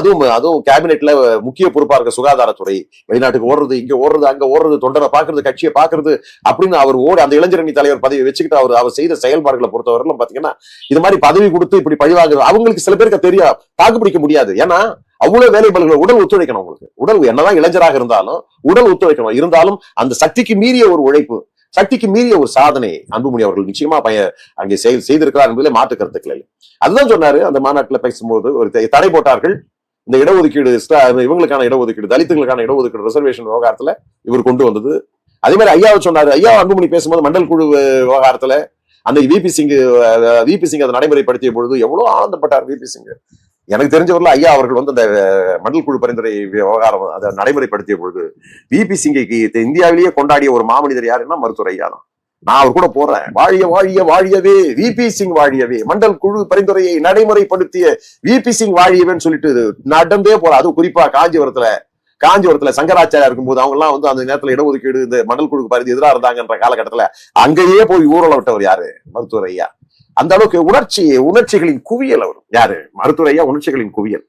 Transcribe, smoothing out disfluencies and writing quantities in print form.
அதுவும் அதுவும் கேபினெட்ல முக்கிய பொறுப்பா இருக்க சுகாதாரத்துறை, வெளிநாட்டுக்கு ஓடுறது, இங்க ஓடுறது, அங்க ஓடுறது, தொண்டரை பாக்குறது, கட்சியை பாக்குறது அப்படின்னு அவர் அந்த இளைஞரணி தலைவர் பதவி வச்சுக்கிட்டு அவர் செய்த செயல்பாடுகளை பொறுத்தவரையிலும் பாத்தீங்கன்னா இது மாதிரி பதவி கொடுத்து இப்படி பழிவாங்குறது அவங்களுக்கு சில பேருக்கு தெரியா தாக்குப்பிடிக்க முடியாது. ஏன்னா அவ்வளவு வேலைகள் உடல் ஒத்துழைக்கணும். உங்களுக்கு உடல் என்னதான் இளைஞராக இருந்தாலும் உடல் ஒத்துழைக்கணும். இருந்தாலும் அந்த சக்திக்கு மீறிய ஒரு உழைப்பு, சக்திக்கு மீறிய ஒரு சாதனை அன்புமணி அவர்கள் நிச்சயமா அங்கே செய்திருக்கிறார் என்பதிலே மாற்று கருத்துக்கள் இல்லை. அதுதான் சொன்னாரு அந்த மாநாட்டில் பேசும்போது. ஒரு தடை போட்டார்கள் இந்த இடஒதுக்கீடு, இவங்களுக்கான இடஒதுக்கீடு, தலித்துகளுக்கான இடஒதுக்கீடு, ரிசர்வேஷன் விவகாரத்துல இவர் கொண்டு வந்தது. அதே மாதிரி ஐயாவை சொன்னாரு. ஐயா அன்புமணி பேசும்போது மண்டல் குழு விவகாரத்துல அந்த விபி சிங் அதை நடைமுறைப்படுத்திய பொழுது எவ்வளவு ஆனந்தப்பட்டார் விபி சிங். எனக்கு தெரிஞ்சவர்கள் ஐயா அவர்கள் வந்து அந்த மண்டல் குழு பரிந்துரை விவகாரம் அதை நடைமுறைப்படுத்திய பொழுது விபி சிங்கை இந்தியாவிலேயே கொண்டாடிய ஒரு மாமனிதர் யாருன்னா மருத்துவர் ஐயா தான். நான் அவர் கூட போறேன். வாழிய வாழிய வாழியவே விபி சிங் வாழியவே, மண்டல் குழு பரிந்துரையை நடைமுறைப்படுத்திய விபி சிங் வாழியவேன்னு சொல்லிட்டு நடந்தே போற. அது குறிப்பா காஞ்சிபுரத்துல சங்கராச்சாரியா இருக்கும்போது அவங்க எல்லாம் வந்து அந்த நேரத்துல இடஒதுக்கீடு இந்த மண்டல் குழு பரிந்து எதிராக இருந்தாங்கன்ற காலகட்டத்துல அங்கேயே போய் ஊரல விட்டவர் யாரு? மருத்துவர் ஐயா. அந்த அளவுக்கு உணர்ச்சிகளின் குவியல் அவர். யாரு? மருத்துவர் ஐயா உணர்ச்சிகளின் குவியல்.